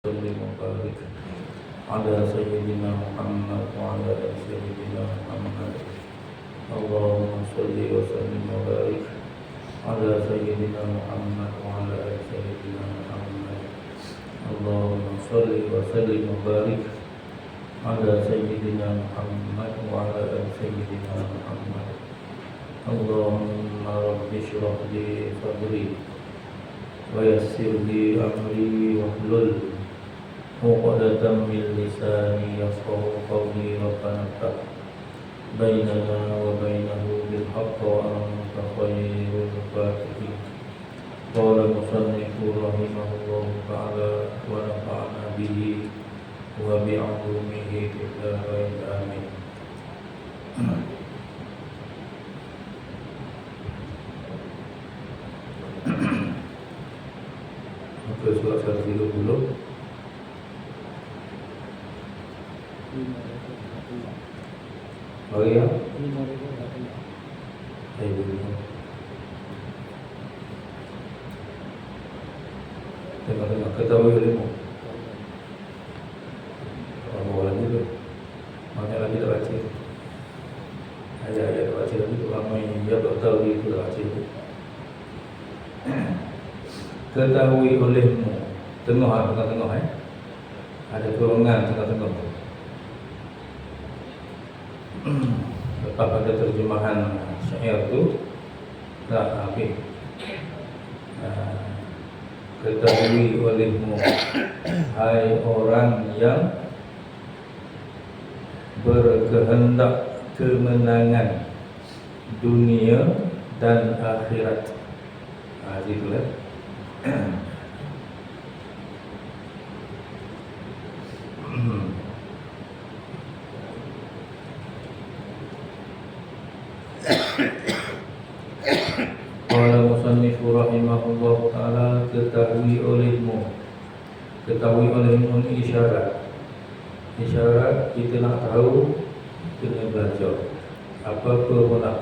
وسلم وبارك على سيدنا محمد وعلى آل سيدنا محمد. اللهم صل وسلم وبارك على سيدنا محمد وعلى آل سيدنا محمد. اللهم صل وسلم وبارك على سيدنا محمد وعلى آل سيدنا محمد. اللهم رب اشرح لي صدري ويسر لي أمري واحلل عقدة من لساني يفقهوا قولي. ربنا افتح بيننا وبينه بالحق وأنت خير الفاتحين. قال المصنف رحمه الله تعالى ونفعنا به وبعلومه في الدارين آمين. Muka surat 130. Bagi ya? Tengok-tengok ketahui ilmu. Orang lagi tu mana lagi tak baca. Ayat-ayat tak baca lagi tu ramai yang tak tahu itu tak baca. Ketahui olehmu. Tengok ada kurungan tengah-tengah. Lepas pada terjemahan syair tu tak habis. Ketahui olehmu, hai orang yang berkehendak kemenangan dunia dan akhirat. Itulah. Qala musannif rahimahullah ta'ala, ketahui olehmu. Ketahui olehmu ni isyarat. Isyarat kita nak tahu, kena belajar. Apa-apa pun nak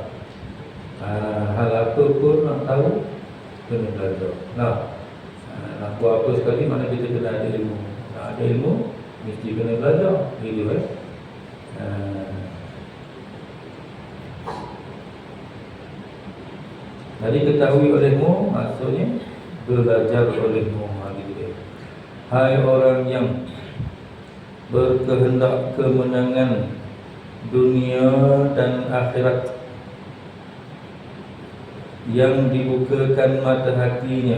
hal apa pun nak tahu, kena belajar. Nak buat apa sekali mana kita kena ada ilmu. Nak ada ilmu mesti kena belajar. Gitu Jadi ketahui olehmu maksudnya belajar olehmu. Hai orang yang berkehendak kemenangan dunia dan akhirat, yang dibukakan mata hatinya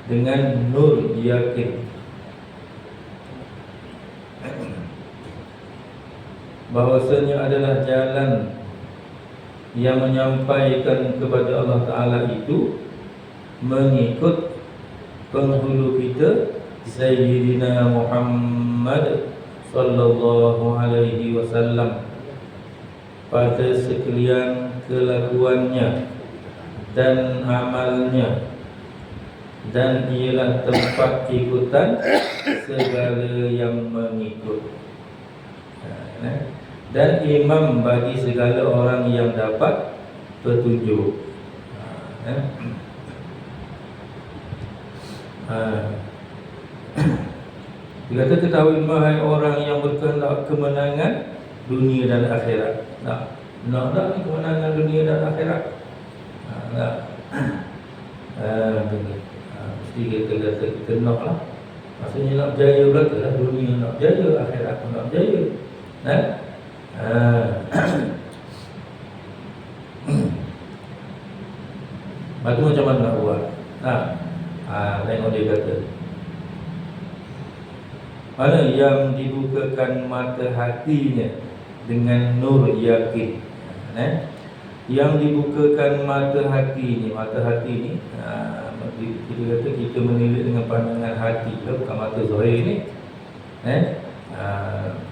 dengan nur yakin bahwasanya adalah jalan yang menyampaikan kepada Allah Ta'ala itu mengikut penghulu kita Sayyidina Muhammad sallallahu alaihi wasallam pada sekalian kelakuannya dan amalnya, dan ialah tempat ikutan segala yang mengikut, dan imam bagi segala orang yang dapat petunjuk. Dia kata ketahui mahai orang yang berkehendak kemenangan dunia dan akhirat. Nak ni kemenangan dunia dan akhirat. Mesti kita kata kita nak lah. Maksudnya nak berjaya belaka lah. Dunia nak berjaya, akhirat pun nak berjaya. Itu macam mana nak buat? Tengok dia kata, mana yang dibukakan mata hatinya dengan nur yakin. Yang dibukakan mata hati ni, kita kata kita menilai dengan pandangan hati, bukan mata zahir ni.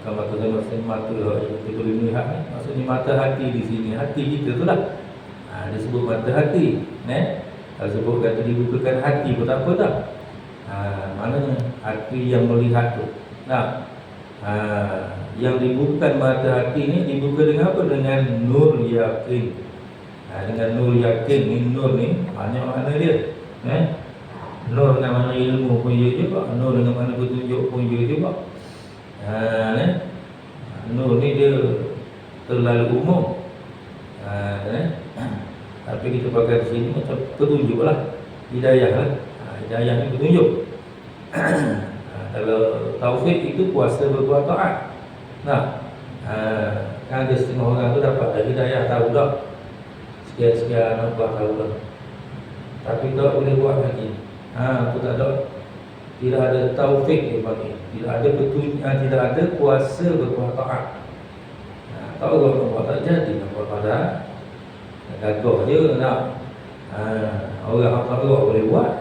Bukan mata zahir, maksudnya mata kita boleh melihat ni. Maksudnya mata hati di sini, hati kita tu lah. Disebut mata hati. Kalau sebut kata dibukakan hati pun tak apa tak. Maknanya hati yang melihat tu. Yang dibukakan mata hati ni dibuka dengan apa? Dengan nur yakin. Dengan nur yakin ni, nur ni banyak makna dia. Nur dengan mana ilmu pun ya juga, nur dengan mana petunjuk pun ya juga. Nur ni dia terlalu umum. Tapi kita pakai di sini macam petunjuk lah, hidayah lah. Hidayah ni petunjuk. Kalau taufik itu kuasa berbuat taat. Kan ada setengah orang tu dapat dah hidayah, tahu dah sekian-sekian nak buat, tahu dah, tapi tak boleh buat lagi. Tu tak ada, tidak ada taufik dia panggil, tidak ada petunjuk, tidak ada kuasa berbuat taat. Tak orang nak buat tak jadi, nak buat pada gagah je nak. Orang yang tak boleh buat.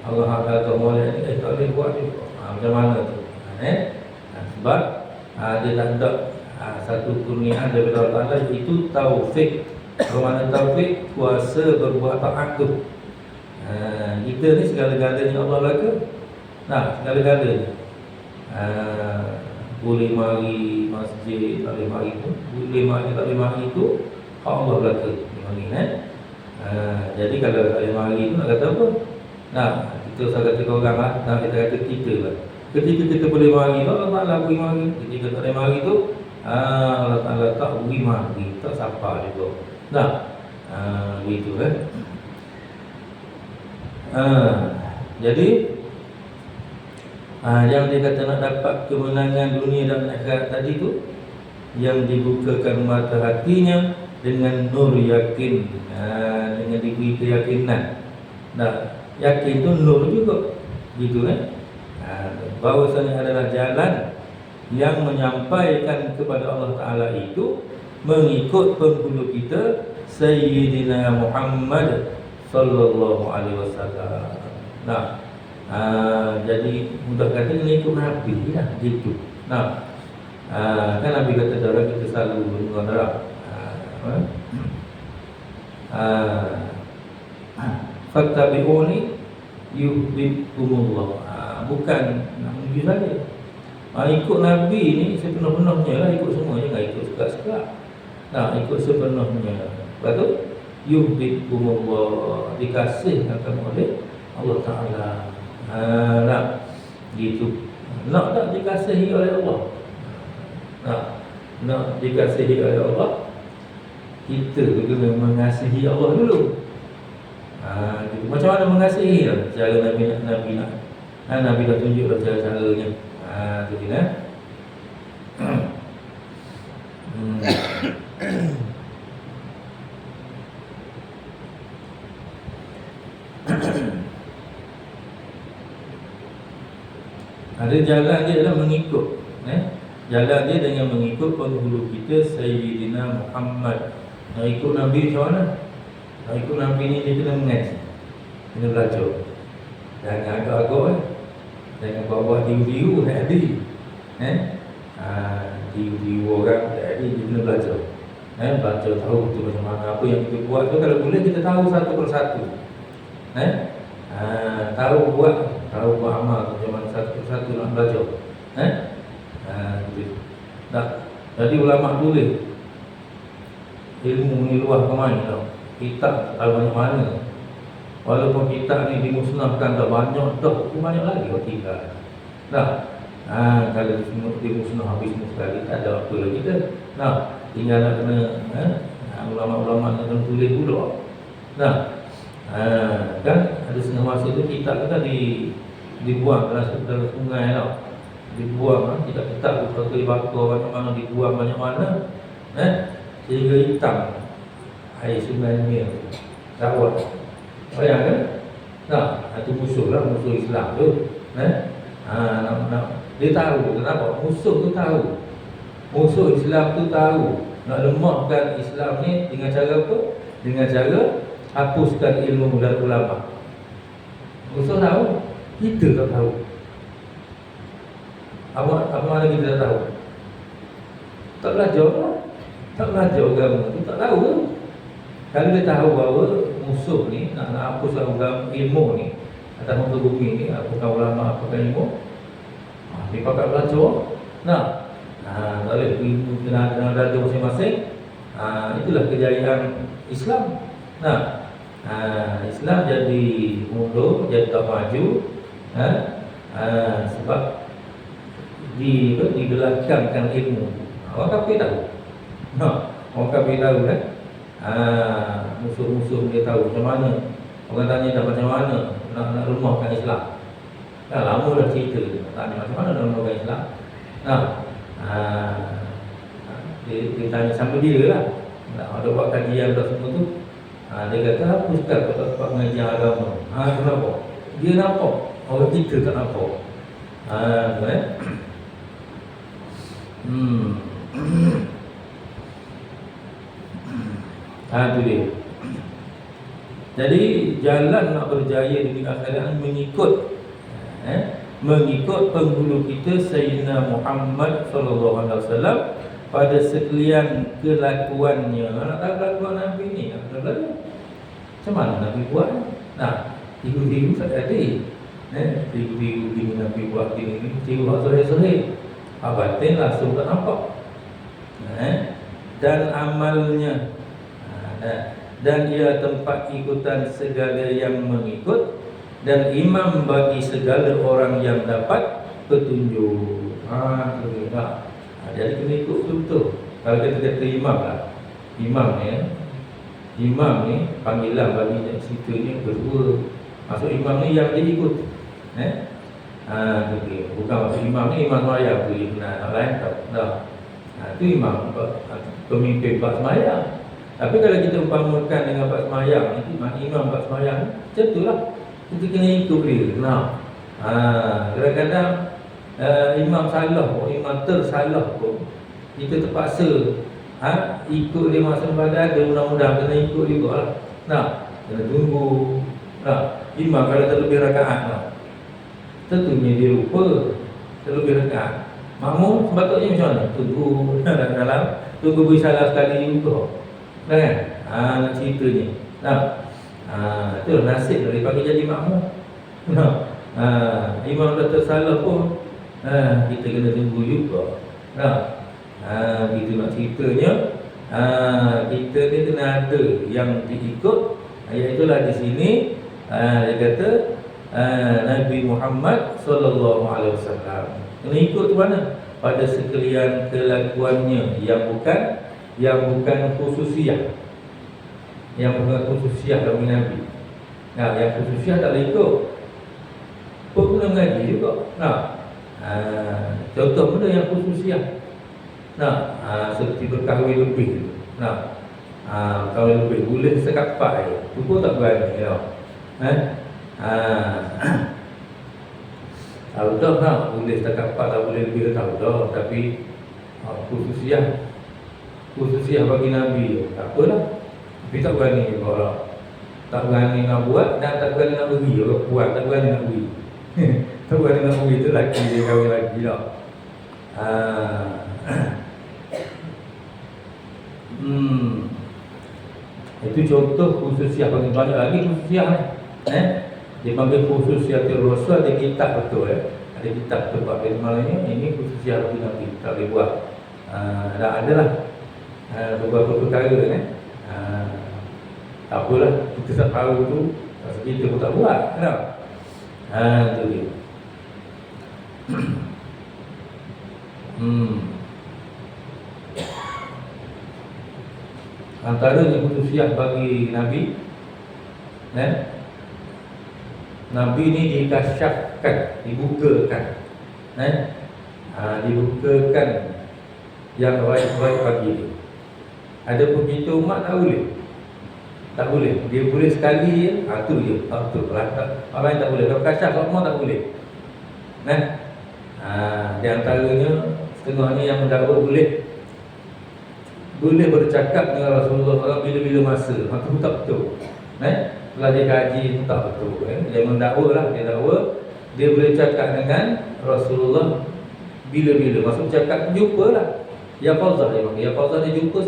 Orang yang gagah boleh ni tak boleh buat juga. Macam mana tu? Sebab dia tak ada satu kurniaan daripada Allah Ta'ala, itu taufik. Kalau mana taufik, kuasa berbuat taat tu. Kita ni segala-galanya Allah laga. Segala-galanya. Boleh mari masjid, tak boleh mari tu. Boleh mari, tak boleh mari tu, hak Allah laga. Jadi kalau tak boleh mari tu nak kata apa? Kita usah kata orang lah. Kita kata kita lah. Ketika kita boleh mari tu, Allah Ta'ala beri mari. Ketika tak boleh mari tu, Allah Ta'ala tak beri mari. Tak sapa juga. Begitu kan. Jadi yang dia kata nak dapat kemenangan dunia dan akhirat tadi tu, yang dibukakan mata hatinya dengan nur yakin, dengan diberi keyakinan. Yakin tu nur juga, gitu kan. Bahawasanya adalah jalan yang menyampaikan kepada Allah Ta'ala itu mengikut penghulu kita Sayyidina Muhammad Sallallahu Alaihi Wasallam. Jadi mudah kata mengikut Nabi lah, gitu. Kan Nabi kata darah kita selalu dengan darah. Fattabi'uni yuhibbukumullah. Bukan nak menuju saja. Ikut Nabi ni sepenuh-penuhnya lah, ikut semua, jangan ikut sekak-sekak. Ikut sepenuhnya. Lepas tu yuhibbukumullah, dikasihkan oleh Allah Ta'ala. Gitu. Nak tak dikasihi oleh Allah? Nak dikasihi oleh Allah, kita kena mengasihi Allah dulu. Gitu. Macam mana mengasihi lah? Cara Nabi nak Nabi dah tunjuk dah cara-caranya. Tu dia. Ada jalan dia adalah mengikut. Jalan dia dengan mengikut penghulu kita Sayyidina Muhammad. Nak ikut Nabi macam mana? Nak ikut Nabi ni dia kena mengaji, kena belajar. Jangan agak-agak jangan bawa diu-diu tak ada. Diu-diu orang tak ada, dia kena belajar. Belajar tahu tu macam mana, apa yang kita buat tu kalau boleh kita tahu satu persatu. Tahu buat amal macam mana satu persatu nak belajar. Jadi ulama tulis ilmu ni luah ke mana tau. Kitab tak banyak mana. Walaupun kitab ni dimusnahkan dah banyak dah, banyak lagi orang tinggal. Kalau dimusnah habis sekali, tak ada apa lagi dah. Tinggal nak kena ulama-ulama nak kena tulis pula. Kan ada setengah masa tu kitab kita dibuang dalam sungai tau. Dibuang kitab-kitab satu dibakar banyak mana, dibuang banyak mana, sehingga hitam air sungai ni. Rawat. Bayangkan? Itu musuh lah, musuh Islam tu. Dia tahu kenapa musuh tu tahu. Musuh Islam tu tahu nak lemahkan Islam ni dengan cara apa? Dengan cara hapuskan ilmu dan ulama. Musuh tahu, kita tak tahu. Apa mana kita tak tahu? Tak belajar lah. Tak belajar agama tu, tak tahu kan? Kalau dia tahu bahawa musuh ni nak hapus agama ilmu ni atas muka bumi ni, apakah ulama, apakah ilmu, dia pakai belajar. Tak boleh ilmu kena belajar masing-masing. Itulah kejayaan Islam. Islam jadi mundur, jadi tak maju, ha? Sebab digelakkan ilmu. Orang kafir tahu. Orang kafir tahu kan. Musuh-musuh dia tahu macam mana. Orang tanya dah macam mana nak rumahkan Islam. Dah lama dah cerita. Tanya macam mana nak rumahkan Islam. Dia tanya sama dia lah. Ada buat kajian dah semua tu. Dia kata, apa Ustaz kau tak dapat mengajar agama? Kenapa? Dia nampak. Orang kita tak nampak. Itu dia. Jadi jalan nak berjaya di akhirat mengikut penghulu kita Sayyidina Muhammad sallallahu alaihi wasallam pada sekalian kelakuannya. Nak tahu kelakuan Nabi ni, macam mana Nabi buat? Tiga-tiga tak ada. Tiga-tiga gini Nabi buat gini, tiga buat sahih-sahih. Batin langsung tak nampak. Dan amalnya, dan ia tempat ikutan segala yang mengikut, dan imam bagi segala orang yang dapat petunjuk. Jadi kena ikut betul-betul. Kalau kita kata imam lah, imam ni panggilan bagi ceritanya kedua. Maksud imam ni yang dia ikut. Bukan maksud imam ni imam sembahyang tu nak lain tak. Itu imam pemimpin bab sembahyang. Tapi kalau kita umpamakan dengan bab sembahyang, imam bab sembahyang, macam itulah. Kita kena ikut dia. Kadang-kadang imam salah pun, imam tersalah pun, kita terpaksa ikut dia masa ibadat. Dia mudah-mudahan kena ikut juga lah. Kena tunggu. Imam kalau terlebih rakaat, tentunya dia lupa terlebih rakaat. Makmum sepatutnya macam mana? Tunggu dalam, tunggu beri salah sekali juga. Kan? Nak ceritanya. Itulah nasib daripada jadi makmum. Imam dah tersalah pun, kita kena tunggu juga. Begitu nak ceritanya. Kita ni kena ada yang diikut. Iaitulah di sini dia kata Nabi Muhammad sallallahu alaihi wasallam. Kena ikut tu mana? Pada sekalian kelakuannya yang bukan khususiah. Yang bukan khususiah dari Nabi. Yang khususiah tak boleh ikut. Pun kena mengaji juga. Contoh benda yang khususiah. Seperti berkahwin lebih. Kahwin lebih boleh sekapak tu pun tak berani. Tahu dah boleh sekapak tak boleh lebih tahu dah. Tapi khususiah bagi Nabi tak apalah. Tapi tak berani juga. Tak berani nak buat dan tak berani nak beri. Orang buat tak berani nak beri. Tak berani nak beri tu lelaki dia kahwin lagi lah. Itu contoh khususiah. Bagi banyak lagi khususiah ni. Dia panggil khususiah Rasul. Ada kitab betul Ada kitab betul. Bagi malangnya ini khususiah bagi Nabi. Tak boleh buat. Ada lah beberapa perkara tak apalah. Kita tak tahu tu, kita pun tak buat. Itu dia. Antaranya khususiah bagi Nabi, Nabi ni dikasyafkan, dibukakan, dibukakan yang baik-baik bagi dia. Ada pun kita umat tak boleh. Dia boleh sekali je, tu je. Orang lain tak boleh. Kalau kasyaf semua tak boleh. Di antaranya setengahnya yang mendakwa boleh bercakap dengan Rasulullah bila-bila masa. Itu tak betul. Setelah dia kaji itu tak betul. Dia mendakwa lah. Dia boleh cakap dengan Rasulullah bila-bila. Maksud cakap jumpa lah. Ya Fawzah dia panggil. Ya Fawzah dia jumpa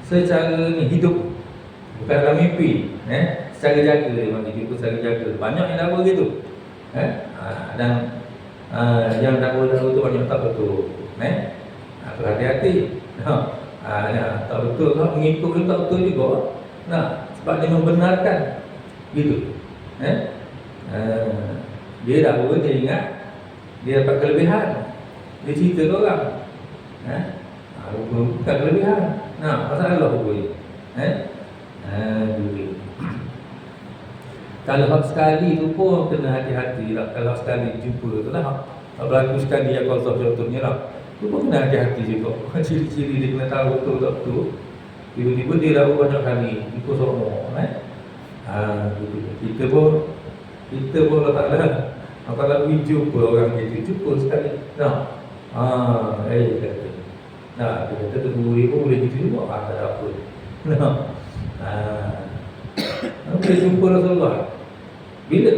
secara ni hidup. Bukan dalam mimpi. Secara jaga dia panggil. Jumpa secara jaga. Banyak yang dakwa gitu. Dan yang dakwa tu banyak tak betul. Hati-hati. Tak betul. Kalau mengikut tu tak betul juga. sebab dia membenarkan gitu. Dia dah dia ingat dia dapat kelebihan, dia cerita ke orang. Bukan kelebihan. Masalah rupanya. Kalau hak sekali tu pun kena hati-hati lah. Kalau sekali jumpa tu lah, berlaku sekali yang kau contohnya lah, tu pun kena hati-hati juga. Ciri-ciri dia kena tahu betul tak betul. Tiba-tiba dia dah banyak kali ikut semua. Kita pun Allah Ta'ala kalau jumpa orang itu, jumpa sekali. Dia kata terburi pun boleh gitu juga. Tak ada apa. Boleh jumpa Rasulullah. Bila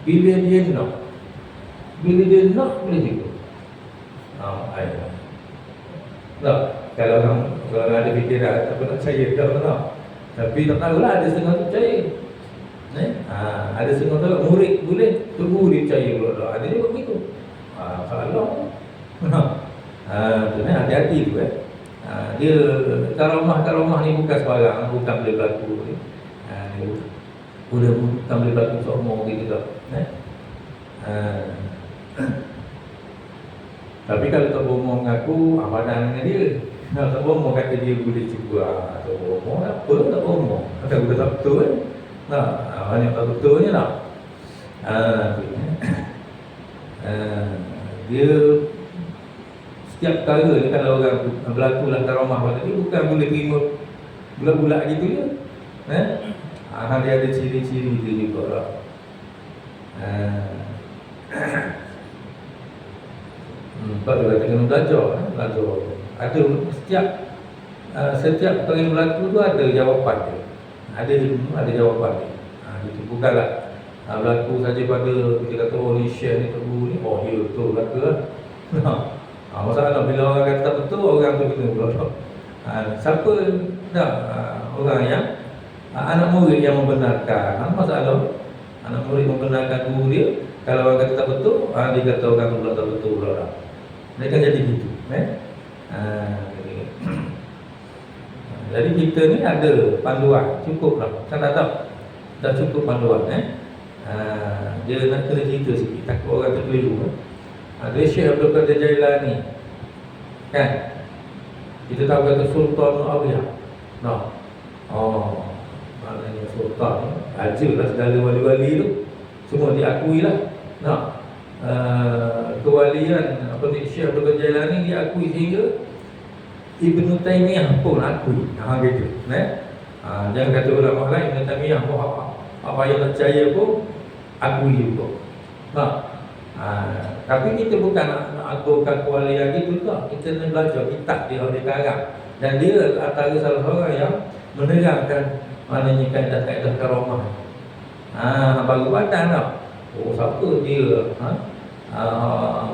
dia nak. Bila dia nak, boleh jumpa. Kalau orang ada fikiran, apa nak percaya tak tahu. Tapi tak tahulah, ada setengah tu percaya. Ada setengah tu murid boleh, tunggu dia percaya pula. Ada juga begitu. Salah. Hati-hati tu dia karomah ni bukan sebarang, bukan boleh berlaku ni. Bukan boleh berlaku semua gitu tak. Tapi kalau tak bohong mengaku badan dengan dia. Tak bohong kata dia boleh cuba. Tak bohong apa, tak bohong. Kata boleh tak betul banyak tak betulnya lah. Dia setiap perkara ni kalau orang berlaku dalam karomah pada dia, bukan boleh terima bulat-bulat gitu je. Dia ada ciri-ciri dia juga lah. Sebab dia kata kena belajar. Ada setiap perkara yang berlaku tu ada jawapan dia. Ada jawapan dia. Itu bukanlah berlaku saja pada kita kata ni share ni tebu ni, ya betul berlaku lah. Masalah bila orang kata tak betul, orang tu kena pula. Siapa orang yang anak murid yang membenarkan. Masalah anak murid membenarkan guru dia. Kalau orang kata tak betul, dia kata orang tu pula tak betul pula. Dia kan jadi gitu. Jadi kita ni ada panduan, cukup lah. Saya tak tahu dah cukup panduan. Dia nak kena cerita sikit, takut orang terkeliru. Dia Syekh Abdul Qadir Jailani kan, kita tahu kata Sultan Awliya. Maknanya Sultan raja lah, segala wali-wali tu semua diakui lah. Kewalian Syekh Abdul Qadir Jailani diakui sehingga Ibn Taymiyah pun akui. Gitu. Jangan kata ulama lain, Ibn Taymiyah pun apa yang nak percaya pun akui juga. Tapi kita bukan nak agungkan kewalian gitu tak. Kita nak belajar kitab dia oleh karang. Dan dia antara salah seorang yang menerangkan maknanya kaedah-kaedah karomah. Baru badan tak. Siapa dia?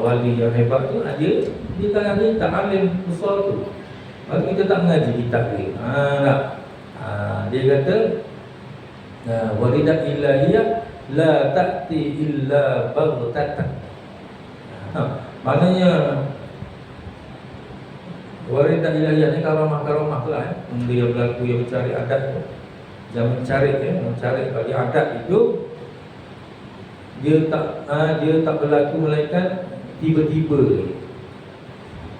Wali yang hebat tu, dia kan dia tak alim besar tu. Kalau kita tak mengaji kitab dia. Dia kata walidat ilahiyah la ta'ti illa baghtatan. Maknanya walidat ilahiyah ni karomah-karomah tu lah. Dia berlaku yang mencari adat tu. Yang mencari bagi adat itu dia tak berlaku melainkan tiba-tiba.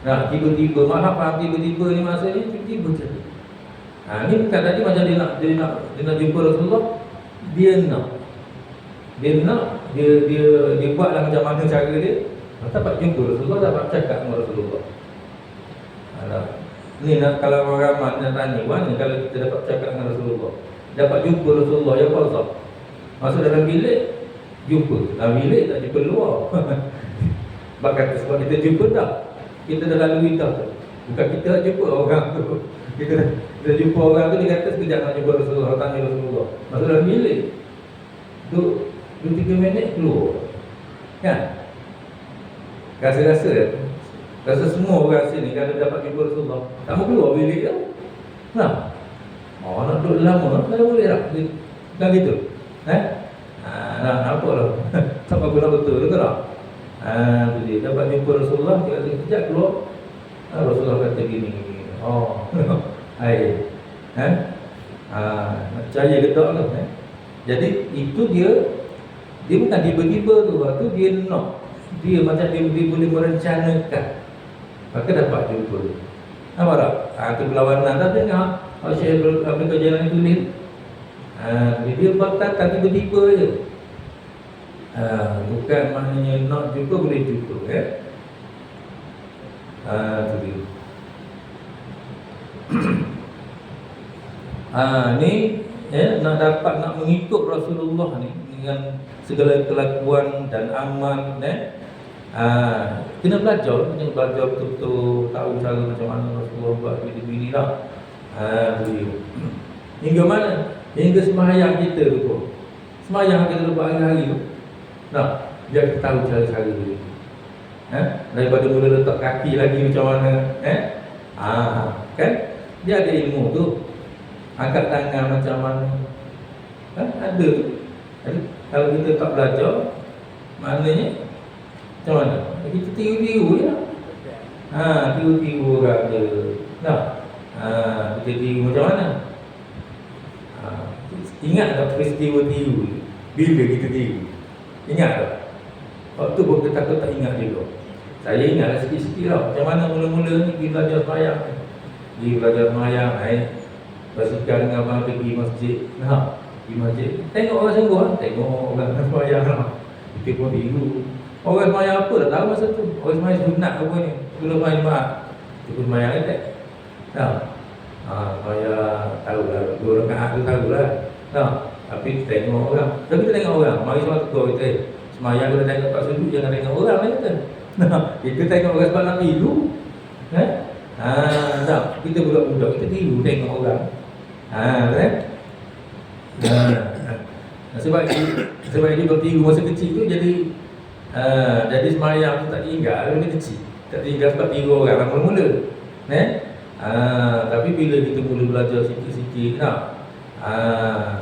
Tiba-tiba, maaf faham tiba-tiba ni maksudnya tiba-tiba je. Ni bukan tadi macam dia nak jumpa Rasulullah, dia buatlah macam mana cara dia, dapat jumpa Rasulullah, dapat cakap dengan Rasulullah. Ni nak kalau orang ramai nak tanya, mana kalau kita dapat cakap dengan Rasulullah, dapat jumpa Rasulullah, ya Allah. Masuk dalam bilik, jumpa. Dalam bilik tak jumpa luar. Sebab kita jumpa tak, kita dah lalui dah tu. Bukan kita jumpa orang tu. Kita jumpa orang tu, dia kata sekejap nak jumpa Rasulullah, tanya Rasulullah. Masuk dalam bilik, 2-3 minit keluar. Kan? Rasa semua orang sini kalau dapat jumpa Rasulullah, tak mau keluar bilik tu. Nak duduk lama, tak boleh tak? Bukan gitu. Apa lah? Tak apa nak betul ke tak? Dia dapat jumpa Rasulullah, dia kata sekejap keluar. Rasulullah kata gini. Nak percaya ke tak tu Jadi itu dia bukan tiba-tiba tu. Waktu dia nak, dia macam dia boleh merencanakan, maka dapat jumpa. Nampak tak? Itu berlawanan tak tengok Syekh Abdul Jalan tulis. Dia datang tiba-tiba je. Bukan maknanya nak jumpa boleh jumpa tu dia. Ni nak dapat, nak mengikut Rasulullah ni dengan segala kelakuan dan amal kena belajar betul-betul, tahu cara macam mana Rasulullah buat begini lah. Hingga mana? Hingga sembahyang kita tu pun. Sembahyang kita buat hari-hari tu. Biar kita tahu cara-cara dia. Daripada mula letak kaki lagi macam mana, kan? Dia ada ilmu tu. Angkat tangan macam mana, kan? Ada tu. Jadi, kalau kita tak belajar, maknanya macam mana? Kita tiru-tiru je lah. Tiru-tiru orang dia. Kita tiru macam mana? Ingat tak peristiwa tiru bila kita tiru? Ingat tak? Waktu pun kita takut tak ingat juga. Saya ingatlah sikit-sikit lah. Macam mana mula-mula ni pergi belajar semayang. Pergi belajar semayang, bersikap dengan abang pergi masjid. Pergi masjid, tengok orang sungguh, tengok orang semayang lah. Kita pun tiru. Orang semayang apa tak tahu masa tu. Orang semayang sunat apa ni, belum main jemaah. Kita pun semayang kan. Semayang tahu lah, 2 rakaat tu tahu lah. Tapi kita tengok orang. Tapi kita tengok orang. Mari semua tegur kita, semayang kita tengok kat sudut, jangan tengok orang lah kita. Kita tengok orang sebab nak tiru. Kita budak-budak, kita tiru tengok orang. Kan? Sebab dia bertiru masa kecil tu, jadi semayang tu tak tinggal masa kecil. Tak tinggal sebab tiru orang mula-mula. Tapi bila kita mula belajar sikit-sikit,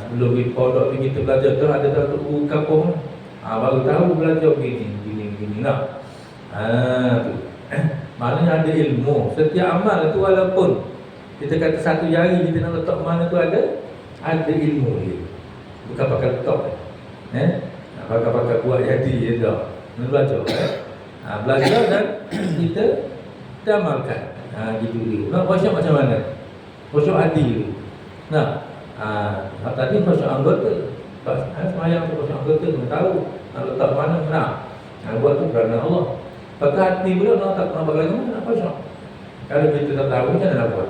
sebelum kita pondok ni kita belajar tu ada satu guru kampung, baru tahu belajar begini tu. Maknanya ada ilmu. Setiap amal tu walaupun kita kata satu jari kita nak letak mana tu ada ilmu dia. Bukan pakai letak pakai buat jadi je dah. Belajar belajar dan kita amalkan. Gitu dulu. Nak khusyuk macam mana? Khusyuk hati dulu. Tadi khusyuk anggota. Semayang tu khusyuk anggota, kena tahu nak letak mana. Buat tu kerana Allah. Pakai hati pula nak bagaimana nak khusyuk. Kalau kita tak tahu macam mana nak buat.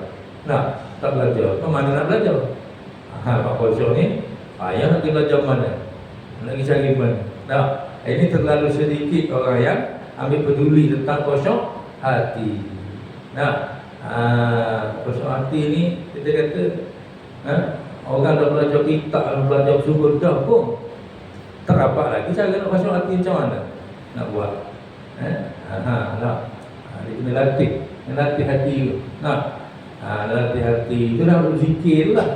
Tak belajar. Mana nak belajar? Pak khusyuk ni yang nak belajar mana? Nak cari mana? Ini terlalu sedikit orang yang ambil peduli tentang khusyuk hati. Khusyuk hati ni kita kata orang dah belajar kitab, belajar sumber dah pun terapak lagi cara nak khusyuk hati macam mana nak buat. Dia kena latih hati tu. Latih hati tu dah berzikir tu lah.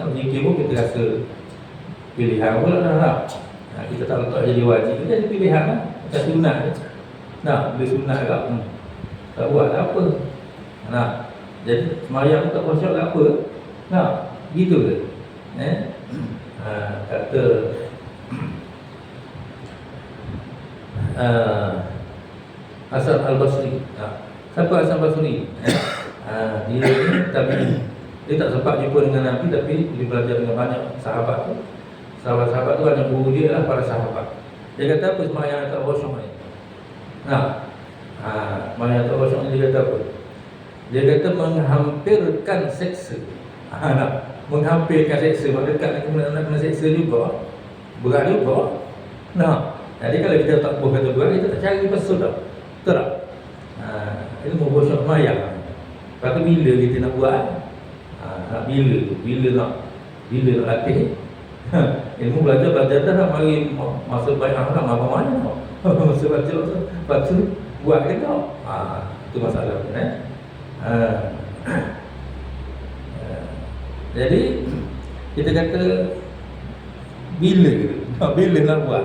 Berzikir pun kita rasa pilihan pula dah. Kita tak letak jadi wajib, itu jadi pilihan lah. Macam sunat je. Bila sunat kat tak buat tak apa. Jadi semayang tak khusyuk tak apa. Gitu ke? Kata Hasan Al-Basri. Siapa Hasan Al-Basri? Dia ni tabi'in. Dia tak sempat jumpa dengan Nabi, tapi dia belajar dengan banyak sahabat tu. Sahabat-sahabat tu hanya guru dia lah, para sahabat. Dia kata apa semayang tak khusyuk ni? Semayang tak khusyuk ni dia kata apa? Dia kata menghampirkan seksa. Menghampirkan seksa, dekat nak kena seksa juga, berat juga. Jadi kalau kita tak buat kata berat, kita tak cari pasal dah. Betul tak? Ilmu khusyuk semayang. Lepas tu bila kita nak buat? Bila nak latih. Ilmu belajar dah, mari masa bayang lah, apa mana masa baca lepas tu buat ke tak? Itu masalah kan? Jadi kita kata bila nak buat,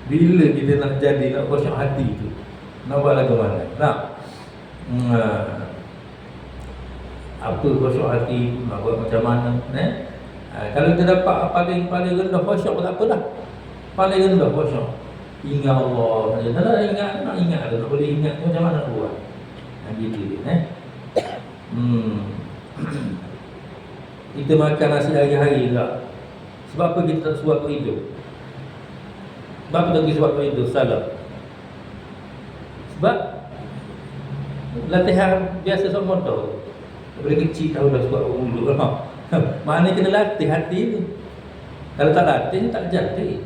bila kita nak jadi, nak khusyuk hati tu, nak buat lagu mana? apa khusyuk hati, buat macam mana, kalau kita dapat paling rendah khusyuk tak apalah. Paling rendah khusyuk. Ingat Allah. Nak ingat tu, nak boleh ingat tu macam mana nak buat. Gitu Kita makan nasi hari-hari tak? Sebab apa kita tak suap hidup? Sebab apa tak pergi suap hidup? Salah. Sebab latihan biasa sok motor. Daripada kecil tahu dah suap mulut. Maknanya kena latih hati tu. Kalau tak latih, tak jadi.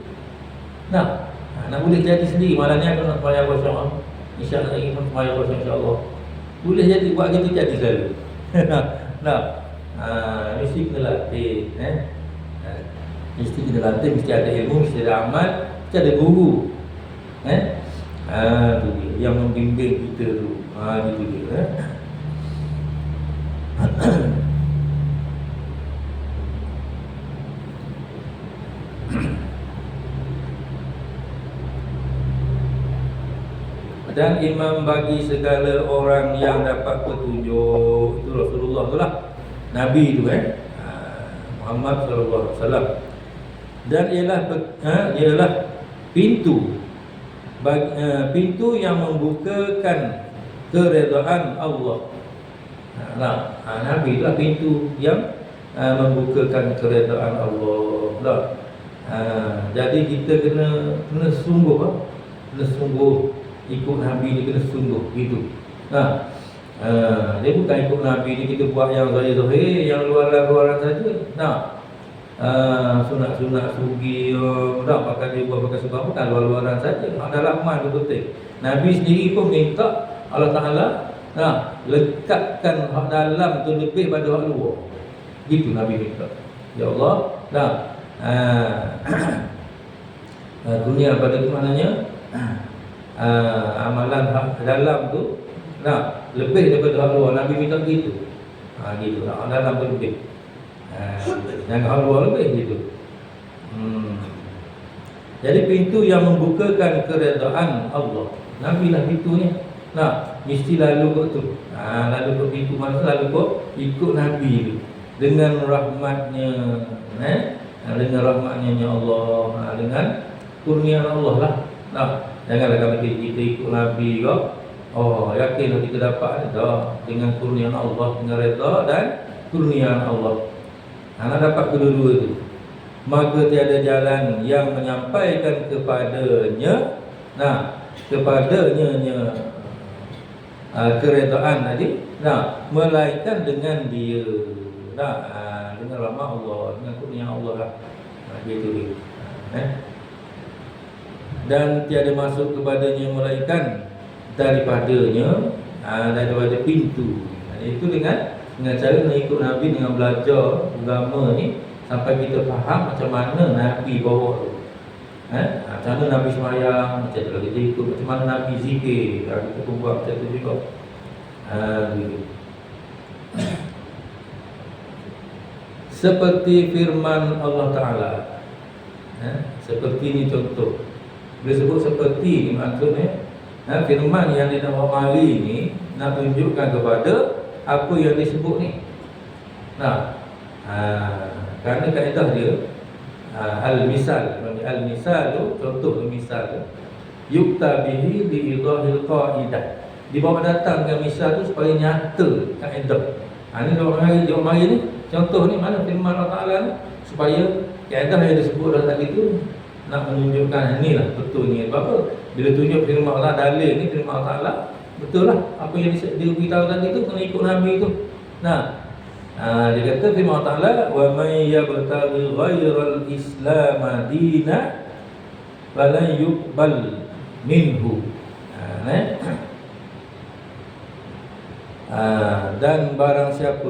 Nak boleh jadi sendiri. Malam ni aku nak sembahyang kosong. InsyaAllah lagi sembahyang kosong insyaAllah. Boleh jadi, buat gitu jadi selalu. Mesti kena latih. Mesti kena latih, mesti ada ilmu, mesti ada amal, mesti ada guru. Tu dia, yang membimbing kita tu. Gitu dia. Dan imam bagi segala orang yang dapat petunjuk. Itu Rasulullah tu lah, Nabi tu Muhammad sallallahu alaihi wasallam. Dan ialah pintu pintu yang membukakan keredaan Allah. Nabi itulah pintu yang membukakan keredaan Allah. Jadi kita kena sungguh kena sungguh ikut Nabi ni, kena sungguh gitu. Dia bukan ikut Nabi ni kita buat yang zahir-zahir, yang luar-luaran saja. Sunat-sunat sugi, pakai dia buat pakai sebab bukan luar-luaran saja. Dalam amal betul-betul. Nabi sendiri pun minta Allah Ta'ala lekatkan hak dalam tu lebih pada hak luar. Gitu Nabi minta. Ya Allah, dunia pada tu maknanya amalan hak dalam tu lebih daripada hak luar. Nabi minta gitu. Gitu hak dalam tu lebih. Yang hak luar lebih gitu. Jadi pintu yang membukakan keredaan Allah. Nabi lah pintunya. Mesti lalu kau tu. Lalu kau pintu mana, lalu kau ikut Nabi tu. Dengan rahmatnya, dengan rahmatnya Allah, dengan kurnia Allah lah. Janganlah kalau kita ikut Nabi kau, yakinlah kita dapat dah dengan kurnia Allah, dengan redha dan kurnia Allah. Nak dapat kedua-dua tu, maka tiada jalan yang menyampaikan kepadanya, keredaan tadi, melainkan dengan dia, dengan rahmat Allah, dengan kurnia Allah lah. Gitu dia. Dan tiada masuk kepadanya melainkan daripadanya, daripada pintu. Itu dengan cara mengikut Nabi, dengan belajar agama ni sampai kita faham macam mana Nabi bawa tu. Macam mana Nabi sembahyang, macam tu kita ikut, macam mana Nabi zikir, kita pun buat macam tu juga. Gitu. Seperti firman Allah Ta'ala. Seperti ni contoh. Bila sebut seperti ni maksudnya firman yang dia nak mari ni nak tunjukkan kepada apa yang disebut ni. Kerana kaedah dia al-misal. Al-misal tu, contoh misal tu, yukta bihi li idahil qaidah. Dibawa datang dengan misal tu supaya nyata kaedah. Ni jawab mari ni, contoh ni mana firman Allah Ta'ala ni, supaya kaedah yang disebut dah tadi tu nak menunjukkan inilah betul ni. Sebab apa? Bila tunjuk firman Allah, dalil ni firman Allah Ta'ala, betul lah apa yang dia beritahu tadi tu, kena ikut Nabi tu. Dia kata firman Allah Ta'ala, wa may yabtaghi ghairal islam dina falan yuqbal minhu. Dan barang siapa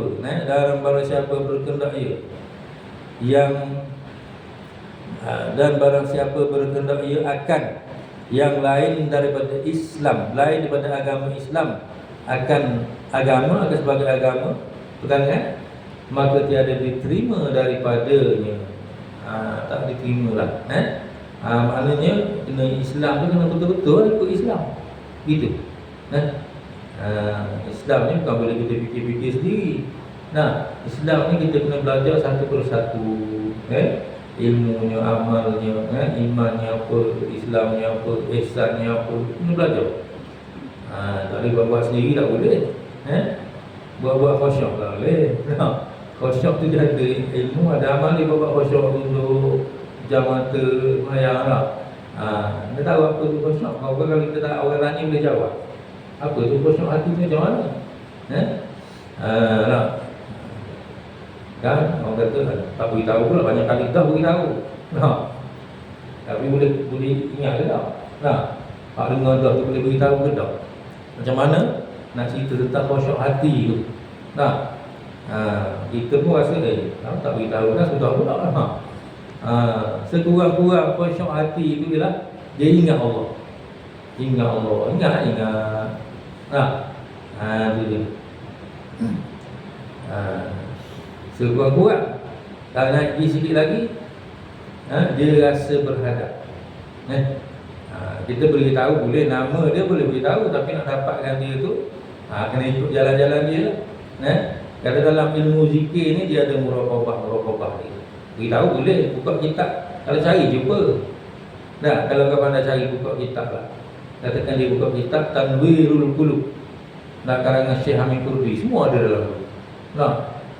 berkehendak ia akan yang lain daripada Islam, lain daripada agama Islam, akan sebagai agama pegangan, maka tiada diterima daripadanya. Tak diterima lah. Maknanya kena Islam tu kena betul-betul ikut Islam. Gitu. Islam ni bukan boleh kita fikir-fikir sendiri. Nah, Islam ni kita kena belajar satu persatu, ilmunya, amalnya, imannya apa, Islamnya apa, ihsannya apa, kena belajar. Tak boleh buat-buat sendiri tak boleh. Buat-buat khusyuk tak boleh. Khusyuk tu dia ada ilmu, ada amal, dia buat khusyuk dulu, jam mata, mayang lah. Dia tahu apa tu khusyuk. Kalau kita tak, orang tanya boleh jawab. Apa tu khusyuk hati tu macam mana? Lah. Kan orang kata tak beritahu pula, banyak kali dah beritahu. Tapi boleh ingat ke tak? Pak dengar dah tu boleh beritahu ke tak? Macam mana nak cerita tentang khusyuk hati tu? Kita pun rasa tak beritahu dah sudah pula. Sekurang-kurang khusyuk hati itu ialah dia ingat Allah. Ingat Allah, ingat. Tu dia. Sekurang-kurang kalau naik sikit lagi, dia rasa berhadap. Kita beritahu boleh, nama dia boleh beritahu, tapi nak dapatkan dia tu kena ikut jalan-jalan dia lah. Kalau dalam ilmu zikir ni dia ada muraqabah dia. Beritahu boleh, buka kitab. Kalau cari jumpa. Kalau kau pandai cari, buka kitab lah. Katakan dia buka kitab Tanwirul Qulub, karangan Syekh Hamid Kurdi, semua ada dalam tu.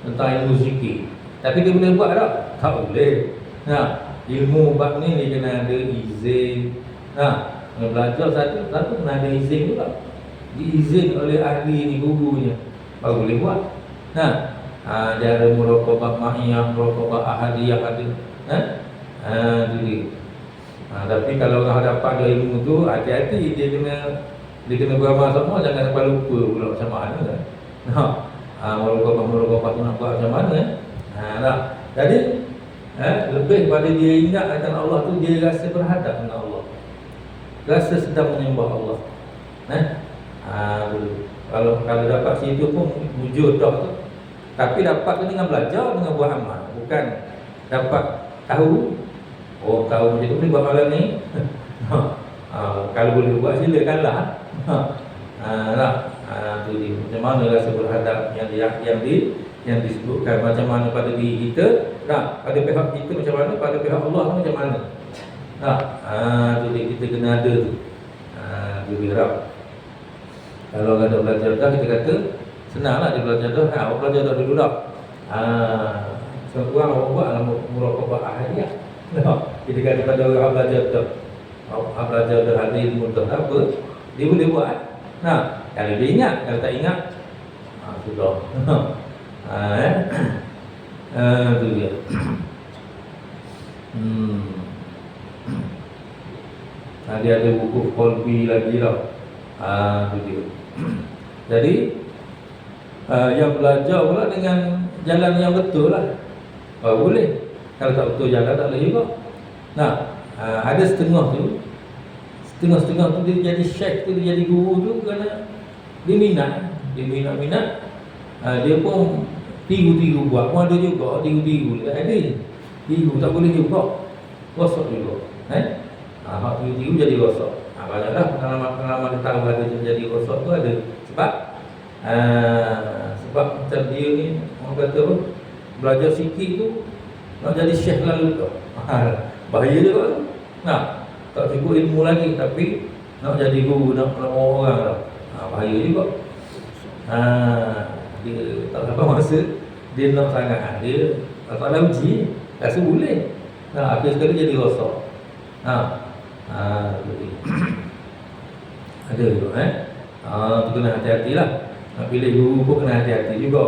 Tentang ilmu zikir. Tapi dia boleh buat tak? Tak boleh. Ilmu bab ni dia kena ada izin. Belajar satu kena ada izin juga. Diizin oleh ahli ni, gurunya, baru boleh buat. Dia ada muraqabah ma'iyah, muraqabah ahadiyah ada. Tu dia. Tapi kalau orang dapat ada ilmu tu, hati-hati dia kena beramal semua, jangan sampai lupa pula macam mana kan. Muraqabah tu nak buat macam mana Jadi lebih pada dia ingat akan Allah tu, dia rasa berhadap dengan Allah, rasa sedang menyembah Allah. Kalau dapat situ pun wujud dah tu. Tapi dapat tu dengan belajar, dengan buat amal. Bukan dapat tahu, tahu macam tu boleh buat malam ni. Kalau boleh buat silakanlah. Tu dia. Macam mana rasa berhadap yang disebutkan, macam mana pada diri kita, pada pihak kita macam mana, pada pihak Allah macam mana. Tu dia, kita kena ada tu. Tu dia. Kalau ada belajar dah, kita kata senanglah dia belajar dah. Awak belajar dah dulu dah. Sekurang awak buatlah muraqabah ahadiyah. Kita kata pada orang belajar dah, awak belajar dah ada ilmu dah apa, dia boleh buat. Kalau dia ingat, kalau tak ingat, sudah. Tu dia. Dia ada buku Kolbi lagi lah. Tu dia. Jadi yang belajar pula dengan jalan yang betul lah, boleh. Kalau tak betul jalan tak boleh juga. Ada setengah tu dia jadi syekh tu, dia jadi guru tu kerana dia minat. Dia pun tiru buat. Pun ada juga tiru tak ada. Tiru tak boleh juga, rosak juga. Hak tiru jadi rosak. Banyaklah pengalaman tahu ada jadi rosak tu ada. Sebab macam dia ni, orang kata apa, belajar sikit tu nak jadi syekh lalu tu. Bahaya juga tu. Tak cukup ilmu lagi, tapi nak jadi guru, nak orang lah. Bahaya juga. Dia tak sampai masa dia nak sangat, dia tak nak uji, rasa boleh. Akhir sekali jadi rosak. Ada juga tu kena hati-hatilah. Nak pilih guru pun kena hati-hati juga.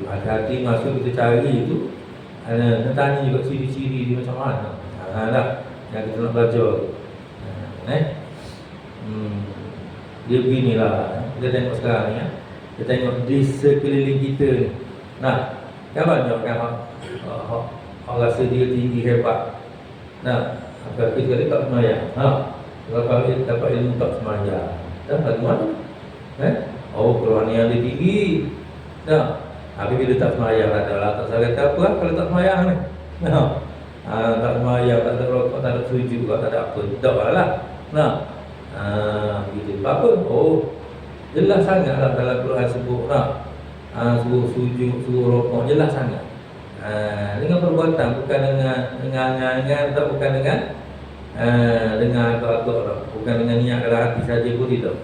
Hati-hati masa kita cari tu, tanya juga ciri-ciri dia macam mana. Yang kita nak belajar. Dia beginilah. Kita tengok sekarang ni, kita tengok di sekeliling kita ni. Kan banyak kan orang rasa dia tinggi hebat. Akhir sekali tak semayang. Kalau dia dapat ilmu tak semayang, tak mana? Kerohanian dia tinggi. Habis bila tak semayang, tak salah kata apa kalau tak semayang ni. Tak semayang, tak ada rokok, tak ada sujud, tak ada apa, tak lah. Gitu. Apa? Jelas sangatlah dalam Quran sebut suruh sujud, suruh rokok, jelas sangat. Dengan perbuatan, bukan dengan tak, bukan dengan agak-agak, bukan dengan niat dalam hati saja pun tidak.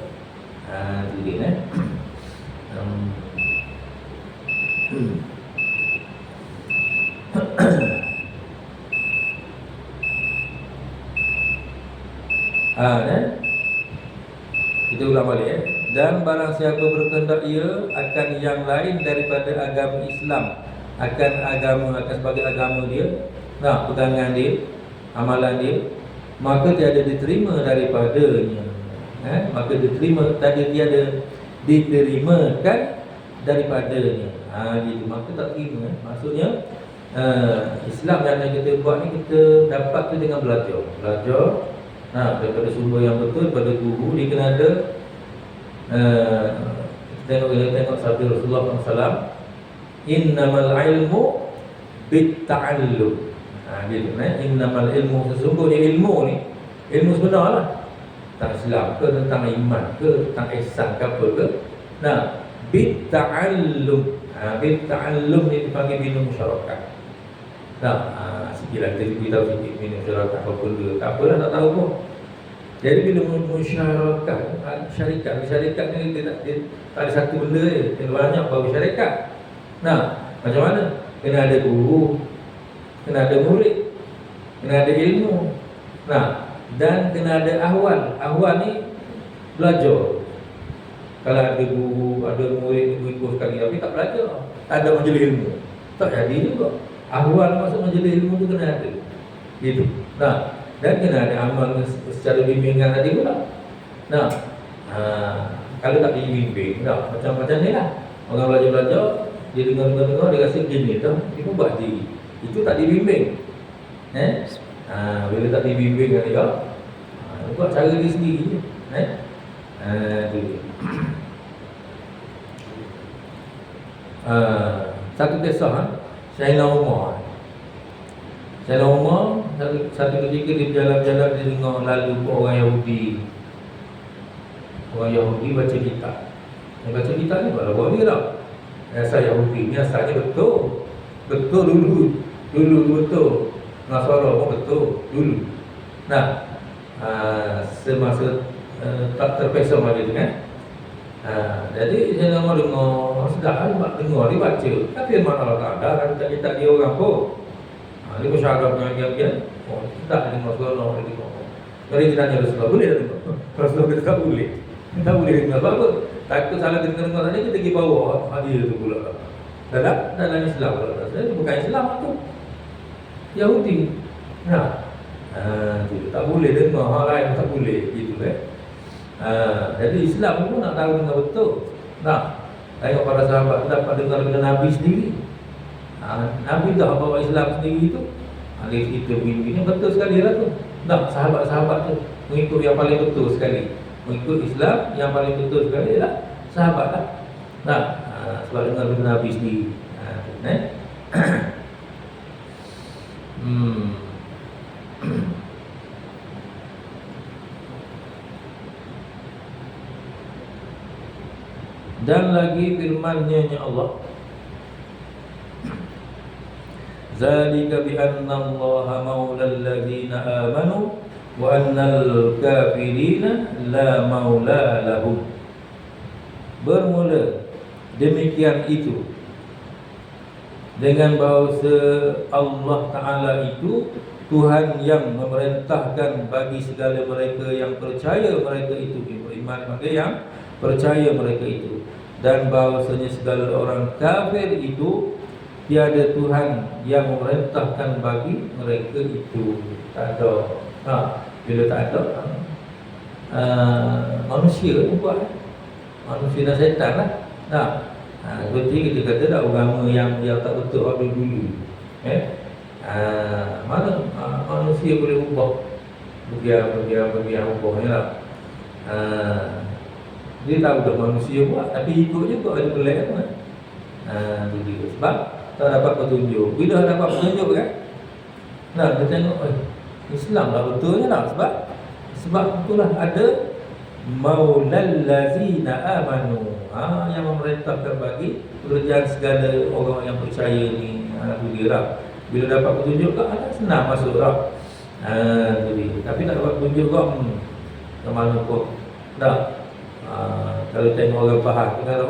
Itu dia. Kita ulang balik. Dan barang siapa berkehendak ia akan yang lain daripada agama Islam, akan sebagai agama dia, pegangan dia, amalan dia, maka tiada diterima daripadanya. Maka tiada diterimakan daripadanya. Gitu. Maka tak terima. Maksudnya Islam yang kita buat ni, kita dapat tu dengan belajar daripada sumber yang betul, daripada guru. Dia kena ada tengok sabda Rasulullah SAW, innamal ilmu bitta'allum. Gitu. Innamal ilmu, sesungguhnya ilmu ni, ilmu sebenar lah, tentang Islam ke, tentang iman ke, tentang ihsan ke apa ke, bitta'allum. Bitta'allum ni dipanggil bina musyarakat. Sikitlah kita beritahu sikit bina musyarakat apa benda, tak apalah, tak tahu pun. Jadi bila musyarakat, syarikat ni dia tak ada satu benda je, dia banyak baru syarikat. Macam mana? Kena ada guru, kena ada murid, kena ada ilmu, dan kena ada ahwal. Ahwal ni belajar. Kalau ada guru, ada murid, ikut sekali tapi tak belajar, tak ada majlis ilmu, tak jadi juga. Ahwal masuk majlis ilmu tu kena ada. Gitu. Dan kena ada amal secara bimbingan tadi pula. Kalau tak dibimbing, macam-macam ni lah. Orang belajar-belajar, dia dengar, dia rasa gini tu, dia pun buat diri. Itu tak dibimbing. Bila tak dibimbing kan dia, buat cara dia sendiri je. Itu dia. Satu kisah Sayyidina Umar. Sayyidina Umar satu ketika dia berjalan-jalan, dia dengar lalu orang Yahudi. Orang Yahudi baca kitab. Yang baca kitab ni buat apa ni tau? Asal Yahudi ni asalnya betul. Betul dulu betul. Nasara pun betul dulu. Semasa tak terpesong lagi tu kan. Jadi Sayyidina Umar dengar, sedar dengar dia baca. Tapi mana Allah Ta'ala kan tak kitab dia orang pun. Dia bersyarab dengan tak dengar suara dia dengar. Mari kita tanya Rasulullah, boleh tak dengar? Rasulullah kata tak boleh. Tak boleh dengar. Sebab apa? Takut salah dengar tadi, kita pergi bawa hadis tu pula. Dalam Islam pula. Bukan Islam tu, Yahudi. Tak boleh dengar, hal lain tak boleh. Gitu jadi Islam pun nak tahu dengan betul. Tengok para sahabat dapat dengar dengan Nabi sendiri. Nabi dah bawa Islam sendiri tu. Kita begini betul sekali lah tu. Sahabat-sahabat tu mengikut yang paling betul sekali. Mengikut Islam yang paling betul sekali ialah sahabat lah. Sebab dengar dengan Nabi sendiri. Dan lagi firman-Nya Allah, zalika bi anna Allaha maulal ladzina amanu wa annal kafirina la maula lahum. Bermula demikian itu dengan bahawa Allah Ta'ala itu Tuhan yang memerintahkan bagi segala mereka yang percaya mereka itu, beriman mereka yang percaya mereka itu, dan bahawasanya segala orang kafir itu tiada Tuhan yang memerintahkan bagi mereka itu. Tak ada. Bila tak ada, manusia pun buat. Manusia dan syaitan lah. Seperti kita kata dah, agama yang tak betul ada dulu. Mana manusia boleh ubah, berbiar ubahnya lah. Dia tahu dah manusia buat, tapi ikut juga ada pelik kan. Sebab tak dapat petunjuk. Bila dapat petunjuk kan, dia tengok Islam lah betulnya lah. Sebab itulah ada maulal ladzina amanu. Yang memerintahkan bagi pekerjaan segala orang yang percaya ni. Tu dia lah. Bila dapat petunjuk kau senang masuk lah. Jadi tapi tak dapat petunjuk kau ke mana pun. Tak. Kalau tengok orang faham kata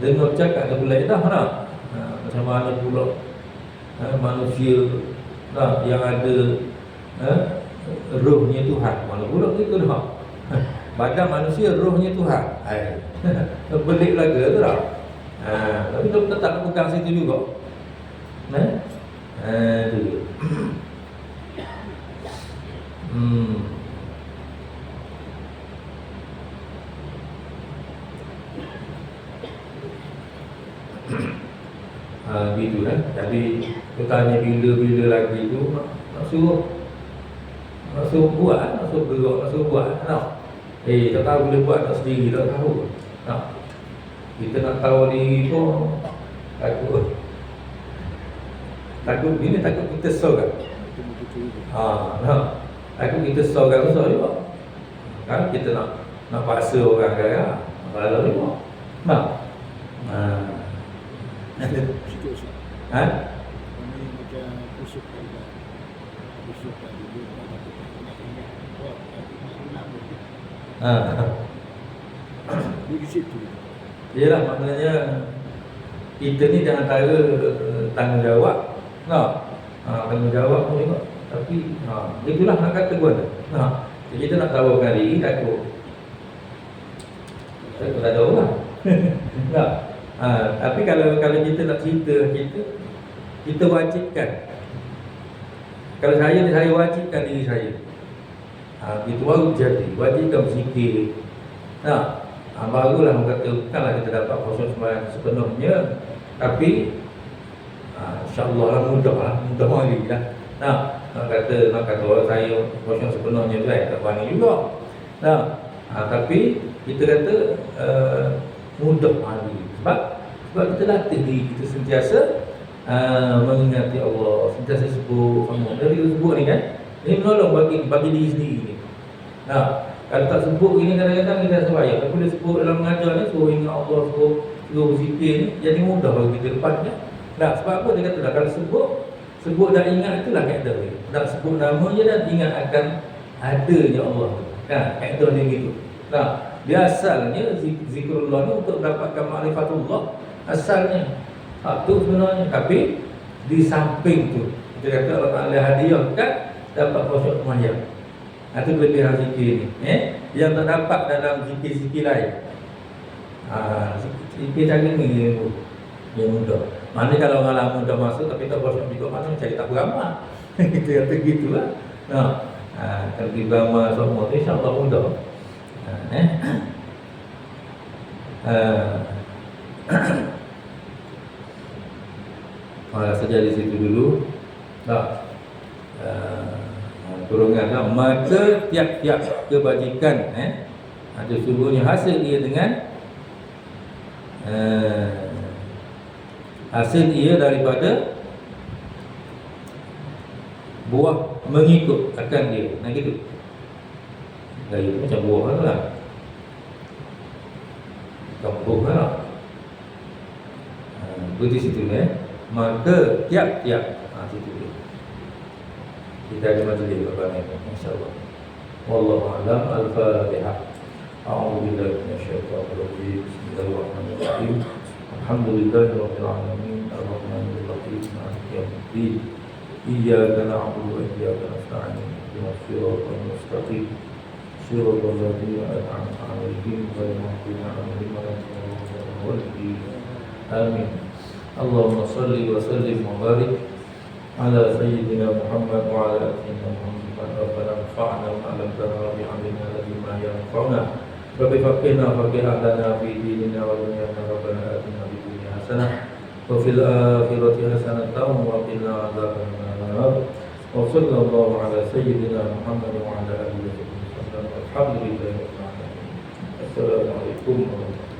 dengar cakap dia pula dah nak. Macam mana pula manusia yang ada rohnya Tuhan. Mana pula kita dah. Badan manusia rohnya Tuhan. Pelik laga tu tak? Tapi kita tetap pegang situ juga. Tu dia. Gitu kan. Jadi bertanya bila lagi tu nak suruh buat, nak suruh gerak, nak suruh buat tak? Tak tahu boleh buat tak sendiri, tak tahu tak? Kita nak tahu diri pun takut gini, takut kita sorang. Takut kita sorang juga kan, kita nak paksa orang kan, malah juga tak? Di situ. Yalah, maknanya kita ni di antara tanggungjawab. Tanggungjawab pun juga. Tapi itulah nak kata guna. Kita nak tawarkan diri takut tak ada orang. Tak. Tapi kalau kita nak cerita kita wajibkan. Kalau saya wajibkan diri saya. Itu baru jadi. Wajibkan berzikir. Barulah orang kata bukanlah kita dapat khusyuk sembahyang sepenuhnya, tapi insya-Allah lah mudah mari lah. Nak kata orang saya khusyuk sepenuhnya tu tak berani juga. Tapi kita kata mudah mari sebab kita latih diri kita sentiasa mengingati Allah, sentiasa sebut sama. Dari sebut ni kan, ini menolong bagi diri sendiri ni. Kalau tak sebut ini kadang-kadang kita sembahyang. Tapi bila sebut dalam mengajar ni, suruh ingat Allah, suruh berzikir ni, jadi mudah bagi kita lepasnya. Sebab apa dia kata dah, kalau sebut dan ingat itulah kaedah dia. Tak sebut nama je dan ingat akan adanya Allah. Kaedah dia gitu. Dia asalnya zikrullah ni untuk mendapatkan ma'rifatullah. Asalnya tu sebenarnya. Tapi di samping tu kita kata Allah Ta'ala hadiahkan dapat khusyuk sembahyang. Itu kelebihan zikir ni. Yang tak dapat dalam zikir-zikir lain. Zikir cara ni dia mudah. Mana kalau orang lama dah masuk tapi tak khusyuk juga, mana cari tak beramal. Kita kata gitulah. Kalau di beramal semua tu insya-Allah mudah. Saja di situ dulu. Turunkanlah maka tiap-tiap kebajikan ada sungguhnya hasil dia dengan hasil ia daripada buah mengikut akan dia. Gitu. Gaya macam buah lah. Kampung lah. Berarti situ maka tiap-tiap situ dia. Kita ada majlis bersama insya-Allah. Wallahu a'lam. Al-Fatihah. A'udzu billahi minasyaitonir rajim. Bismillahirrahmanirrahim. Alhamdulillahirabbil alamin. Arrahmanir rahim. Maliki yaumiddin. Iyyaka na'budu wa iyyaka nasta'in. Ihdinas siratal mustaqim. Siratal ladzina an'amta 'alaihim ghairil maghdubi 'alaihim waladdallin. Amin. Allahumma shalli wa sallim wa barik ala sayyidina Muhammad wa ala sayyidina Muhammad. Rabbana anfa'na bima 'allamtana wa bi'allimna ma yanfa'una. Rabbi faqihna lana fi dinina wa dunyana. Rabbana atina fid dunya hasanah wa fil akhirati hasanatan wa qina adzabannar. Wa sallallahu ala sayyidina Muhammad wa ala alihi wa sahbihi wasallam. Alhamdulillahirabbil alamin. Assalamualaikum warahmatullahi wabarakatuh.